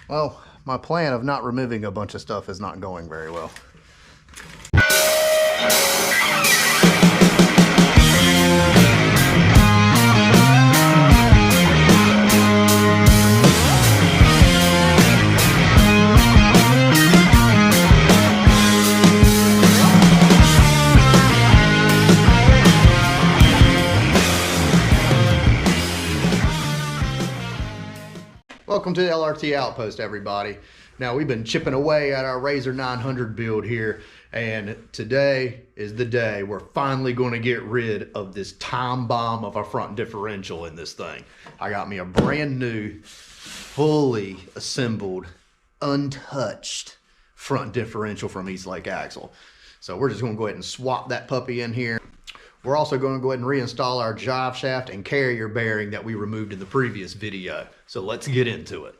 Well, my plan of not removing a bunch of stuff is not going very well. Welcome to the LRT Outpost, everybody. Now, we've been chipping away at our RZR 900 build here, and today is the day we're finally going to get rid of this time bomb of a front differential in this thing. I got me a brand new, fully assembled, untouched front differential from EastLake Axle. So we're just going to go ahead and swap that puppy in here. We're also going to go ahead and reinstall our drive shaft and carrier bearing that we removed in the previous video. So let's get into it.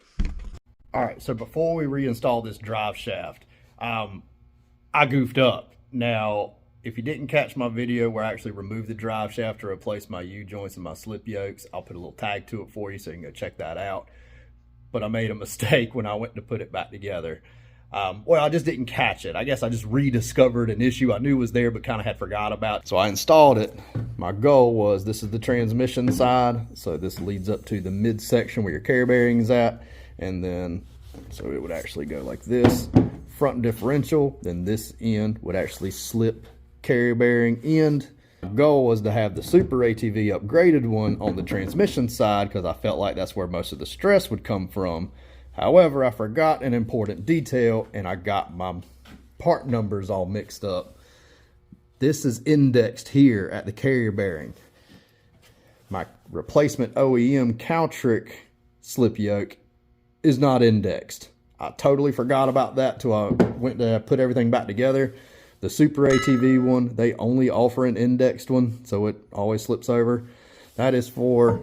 All right, so before we reinstall this drive shaft, I goofed up. Now, if you didn't catch my video where I actually removed the drive shaft to replace my U-joints and my slip yokes, I'll put a little tag to it for you so you can go check that out. But I made a mistake when I went to put it back together. Well, I just didn't catch it. I guess I just rediscovered an issue I knew was there but kind of had forgot about. So I installed it. My goal was, this is the transmission side, so this leads up to the midsection where your carrier bearing is at, and then so it would actually go like this, front differential, then this end would actually slip carrier bearing end. The goal was to have the Super ATV upgraded one on the transmission side because I felt like that's where most of the stress would come from. However, I forgot an important detail and I got my part numbers all mixed up. This is indexed here at the carrier bearing. My replacement OEM Caltrick slip yoke is not indexed. I totally forgot about that till I went to put everything back together. The Super ATV one, they only offer an indexed one, so it always slips over. That is for,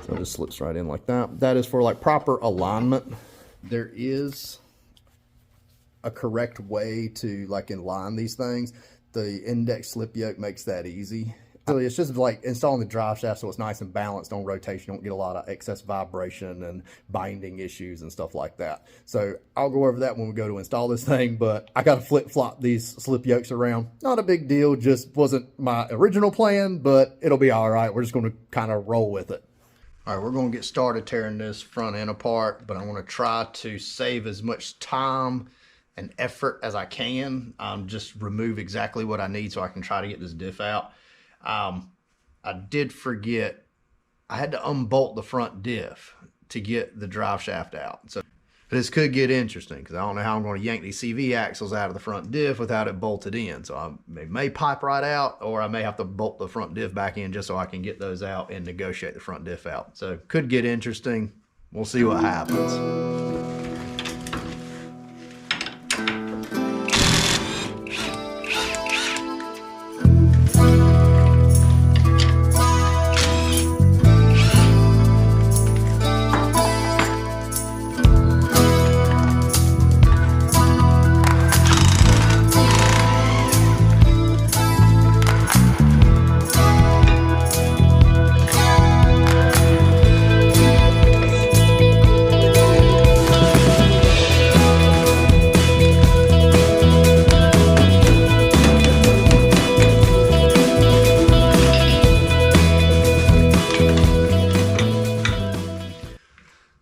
so it just slips right in like that. That is for like proper alignment. There is a correct way to like align these things. The index slip yoke makes that easy. Really, it's just like installing the drive shaft so it's nice and balanced on rotation. You don't get a lot of excess vibration and binding issues and stuff like that. So I'll go over that when we go to install this thing, but I got to flip-flop these slip yokes around. Not a big deal, just wasn't my original plan, but it'll be all right. We're just going to kind of roll with it. All right, we're going to get started tearing this front end apart, but I want to try to save as much time and effort as I can. Just remove exactly what I need so I can try to get this diff out. I did forget, I had to unbolt the front diff to get the drive shaft out. So this could get interesting because I don't know how I'm going to yank these CV axles out of the front diff without it bolted in. So I may pipe right out, or I may have to bolt the front diff back in just so I can get those out and negotiate the front diff out. So could get interesting. We'll see what happens.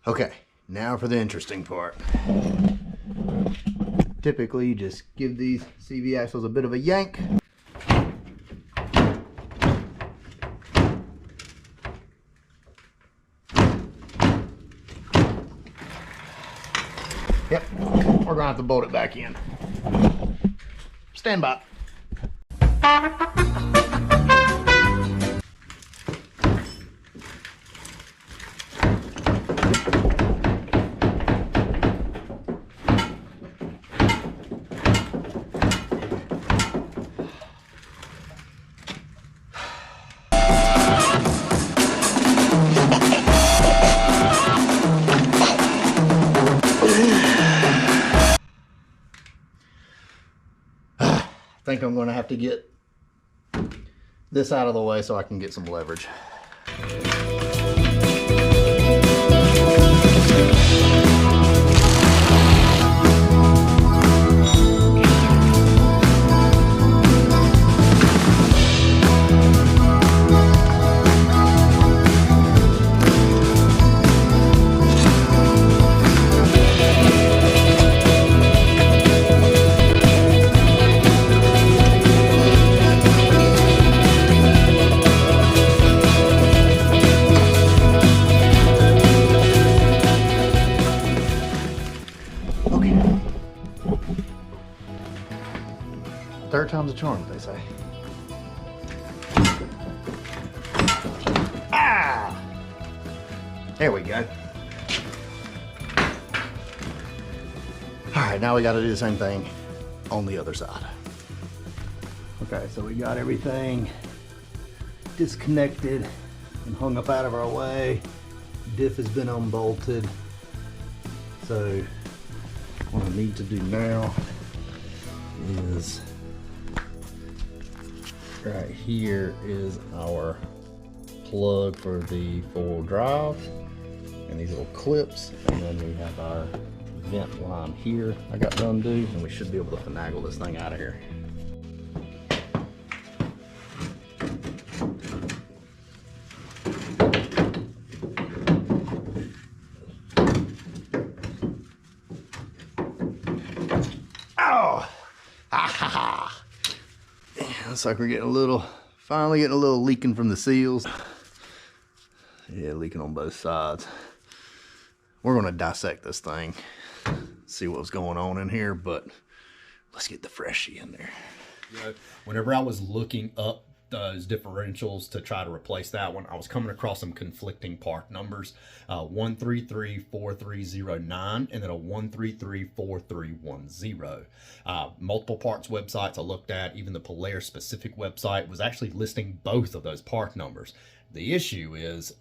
Okay, now for the interesting part. Typically, you just give these CV axles a bit of a yank. Yep, we're gonna have to bolt it back in. Stand by. I think I'm going to have to get this out of the way so I can get some leverage. third time's a charm, they say. Ah! There we go. All right, now we got to do the same thing on the other side. Okay, so we got everything disconnected and hung up out of our way. Diff has been unbolted. So what I need to do now is right here is our plug for the four-wheel drive and these little clips, and then we have our vent line here I got to undo, and we should be able to finagle this thing out of here. Oh! Ah, yeah, looks like we're getting a little, finally getting a little leaking from the seals. Yeah, leaking on both sides. We're gonna dissect this thing, see what's going on in here, but let's get the freshie in there. You know, whenever I was looking up those differentials to try to replace that one, I was coming across some conflicting part numbers, 1334309 and then a 1334310. Multiple parts websites I looked at, even the Polaris specific website was actually listing both of those part numbers. The issue is,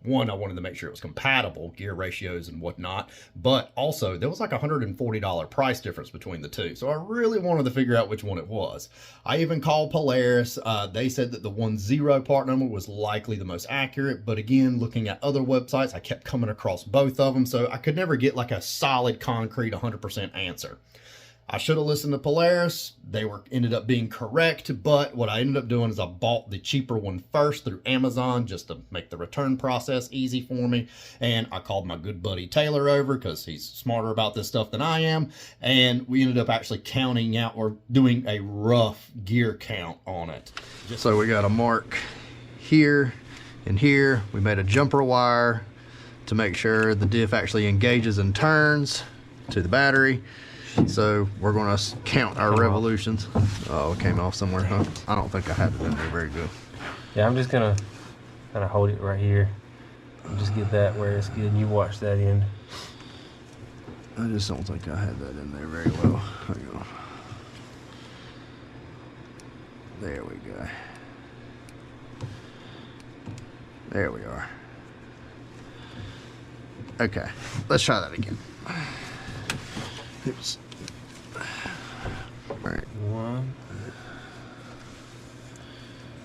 one, I wanted to make sure it was compatible, gear ratios and whatnot, but also there was like $140 price difference between the two. So I really wanted to figure out which one it was. I even called Polaris. They said that the 10 part number was likely the most accurate, but again, looking at other websites, I kept coming across both of them, so I could never get like a solid, concrete 100% answer. I should have listened to Polaris. They ended up being correct, but what I ended up doing is I bought the cheaper one first through Amazon just to make the return process easy for me. And I called my good buddy Taylor over because he's smarter about this stuff than I am. And we ended up actually counting out or doing a rough gear count on it. So we got a mark here and here. We made a jumper wire to make sure the diff actually engages and turns to the battery. So we're going to count our revolutions. Oh, it came off somewhere, huh? I don't think I had it in there very good. Yeah, I'm just going to kind of hold it right here and just get that where it's good, and you watch that end. I just don't think I had that in there very well. Hang on. There we go. There we are. Okay, let's try that again. Oops. All right. 1,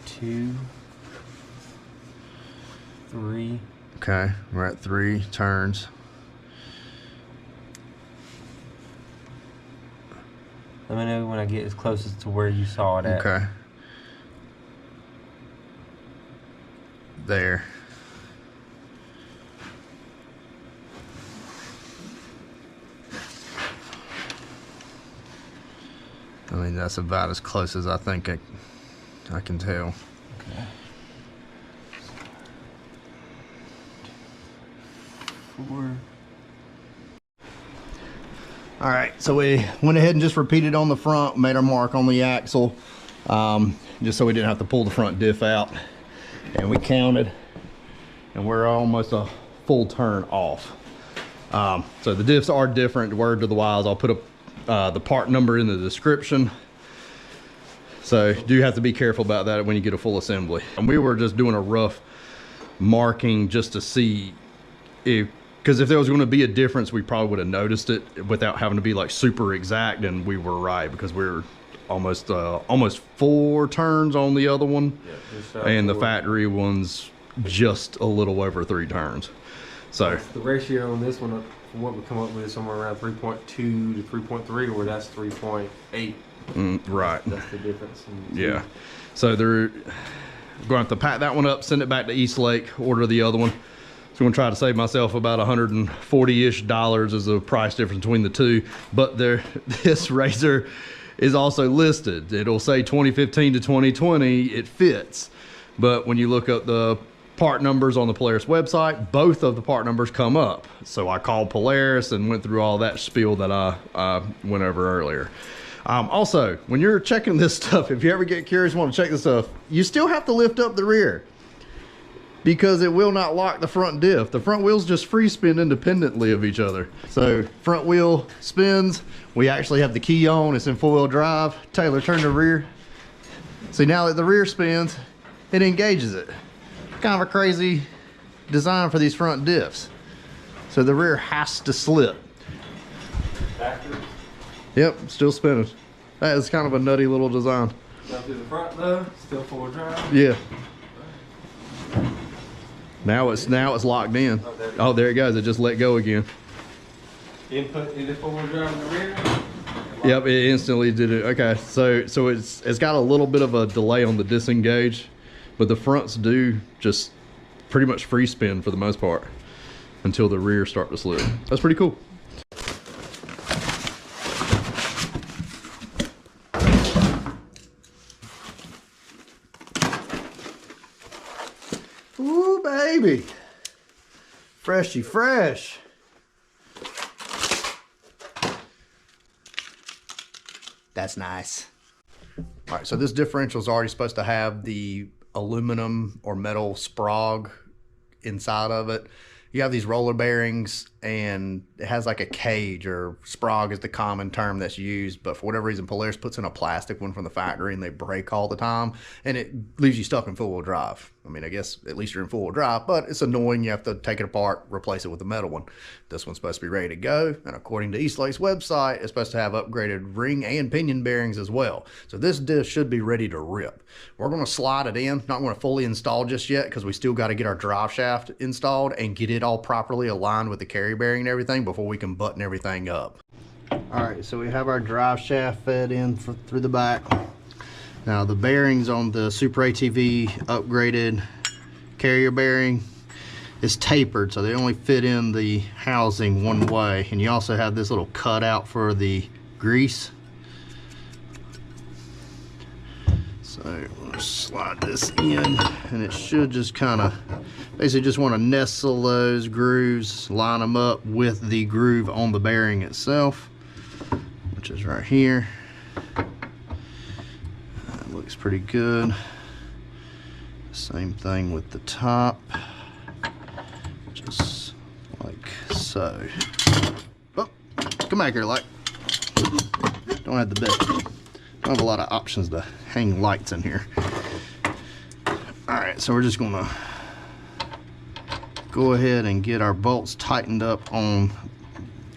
2, 3. Okay, we're at 3 turns. Let me know when I get as close as to where you saw it at. Okay. There. I mean, that's about as close as I think I can tell. Okay. 4. All right, so we went ahead and just repeated on the front, made our mark on the axle, just so we didn't have to pull the front diff out. And we counted, and we're almost a full turn off. So the diffs are different, word to the wise. I'll put the part number in the description. So do have to be careful about that when you get a full assembly. And we were just doing a rough marking just to see because if there was going to be a difference, we probably would have noticed it without having to be like super exact, and we were right because we were almost 4 turns on the other one, yeah, and the factory one's just a little over 3 turns. So the ratio on this one, from what we come up with, is somewhere around 3.2 to 3.3, or that's 3.8. Right. That's the difference. Yeah. So they're going to have to pack that one up, send it back to EastLake, order the other one. So I'm going to try to save myself about $140-ish as the price difference between the two. But this RZR is also listed. It'll say 2015 to 2020. It fits. But when you look up the part numbers on the Polaris website, both of the part numbers come up. So I called Polaris and went through all that spiel that I went over earlier. Also, when you're checking this stuff, if you ever get curious, want to check this stuff, you still have to lift up the rear because it will not lock the front diff. The front wheels just free spin independently of each other. So front wheel spins, we actually have the key on, it's in 4-wheel drive. Taylor, turn the rear. See, now that the rear spins, it engages it. Kind of a crazy design for these front diffs. So the rear has to slip. Backwards. Yep, still spinning. That is kind of a nutty little design. Now to the front though, still 4-wheel drive. Yeah. Now it's locked in. Oh, there it goes. It just let go again. Input into 4-wheel drive in the rear. Yep, it instantly did it. Okay, so it's got a little bit of a delay on the disengage, but the fronts do just pretty much free spin for the most part until the rear start to slip. That's pretty cool. Ooh, baby. Freshy fresh. That's nice. All right, so this differential is already supposed to have the aluminum or metal sprog inside of it. You have these roller bearings and it has like a cage, or sprog is the common term that's used, but for whatever reason Polaris puts in a plastic one from the factory and they break all the time and it leaves you stuck in 4-wheel drive. I mean, I guess at least you're in 4-wheel drive, but it's annoying. You have to take it apart, replace it with a metal one. This one's supposed to be ready to go, and according to EastLake's website, it's supposed to have upgraded ring and pinion bearings as well. So this disc should be ready to rip. We're going to slide it in, not going to fully install just yet because we still got to get our drive shaft installed and get it all properly aligned with the carrier bearing and everything before we can button everything up. All right, so we have our drive shaft fed in through the back. Now the bearings on the Super ATV upgraded carrier bearing is tapered, so they only fit in the housing one way, and you also have this little cutout for the grease. So we'll slide this in, and it should just kind of basically just want to nestle those grooves, line them up with the groove on the bearing itself, which is right here. That looks pretty good. Same thing with the top, just like so. Oh, come back here, light. Don't have the best. Don't have a lot of options to hang lights in here. All right, so we're just gonna go ahead and get our bolts tightened up on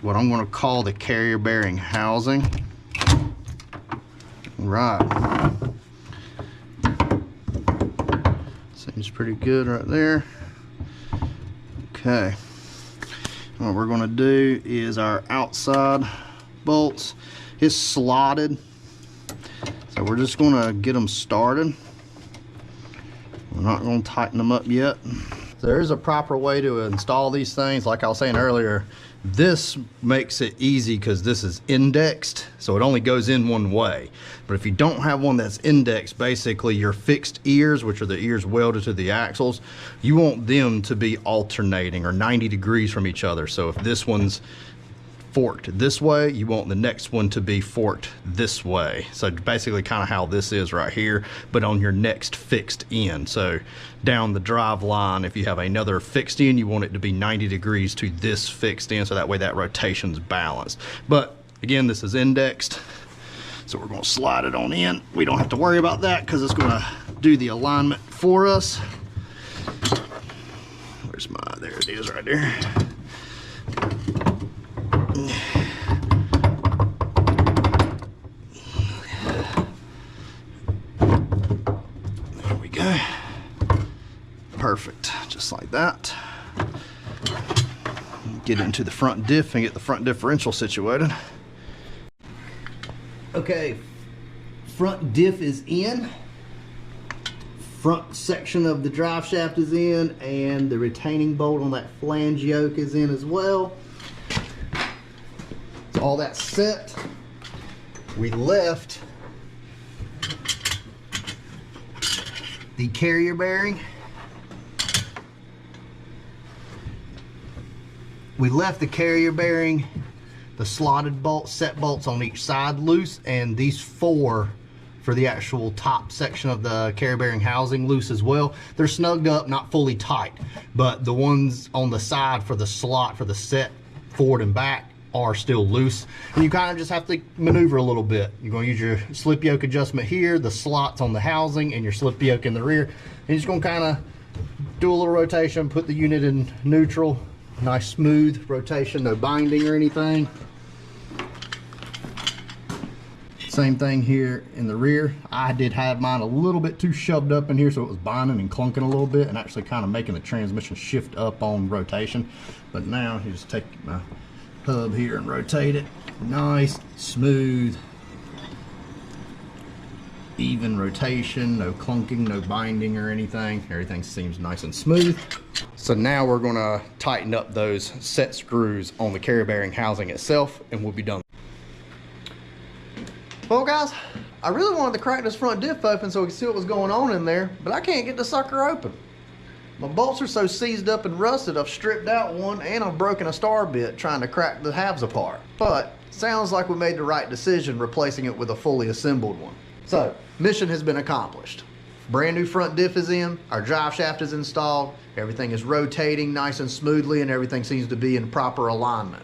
what I'm gonna call the carrier bearing housing. Right. Seems pretty good right there. Okay. What we're gonna do is our outside bolts is slotted. So we're just gonna get them started. We're not gonna tighten them up yet. There is a proper way to install these things. Like I was saying earlier, this makes it easy because this is indexed, so it only goes in one way. But if you don't have one that's indexed, basically your fixed ears, which are the ears welded to the axles, you want them to be alternating or 90 degrees from each other. So if this one's forked this way, you want the next one to be forked this way. So basically kind of how this is right here, but on your next fixed end. So down the drive line, if you have another fixed end, you want it to be 90 degrees to this fixed end, so that way that rotation's balanced. But again, this is indexed, so we're going to slide it on in. We don't have to worry about that because it's going to do the alignment for us. Where's my, there it is right there. There we go. Perfect, just like that. Get into the front diff and get the front differential situated. Okay, front diff is in. Front section of the drive shaft is in, and the retaining bolt on that flange yoke is in as well. So all that's set. We left the carrier bearing. We left the carrier bearing, the slotted bolts, set bolts on each side loose, and these 4 for the actual top section of the carry bearing housing loose as well. They're snugged up, not fully tight, but the ones on the side for the slot for the set forward and back are still loose. And you kind of just have to maneuver a little bit. You're going to use your slip yoke adjustment here, the slots on the housing, and your slip yoke in the rear. And you're just going to kind of do a little rotation, put the unit in neutral. Nice smooth rotation, no binding or anything. Same thing here in the rear. I did have mine a little bit too shoved up in here, so it was binding and clunking a little bit and actually kind of making the transmission shift up on rotation. But now you just take my hub here and rotate it. Nice, smooth, even rotation, no clunking, no binding or anything. Everything seems nice and smooth. So now we're gonna tighten up those set screws on the carry bearing housing itself, and we'll be done. Well guys, I really wanted to crack this front diff open so we could see what was going on in there, but I can't get the sucker open. My bolts are so seized up and rusted, I've stripped out one and I've broken a star bit trying to crack the halves apart. But sounds like we made the right decision replacing it with a fully assembled one. So, mission has been accomplished. Brand new front diff is in, our drive shaft is installed, everything is rotating nice and smoothly, and everything seems to be in proper alignment.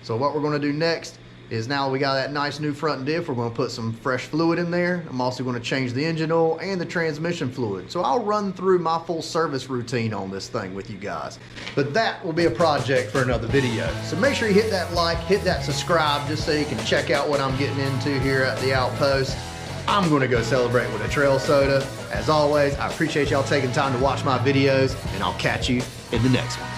So what we're going to do next is, now we got that nice new front diff, we're going to put some fresh fluid in there. I'm also going to change the engine oil and the transmission fluid. So I'll run through my full service routine on this thing with you guys. But that will be a project for another video. So make sure you hit that like, hit that subscribe, just so you can check out what I'm getting into here at the Outpost. I'm going to go celebrate with a trail soda. As always, I appreciate y'all taking time to watch my videos, and I'll catch you in the next one.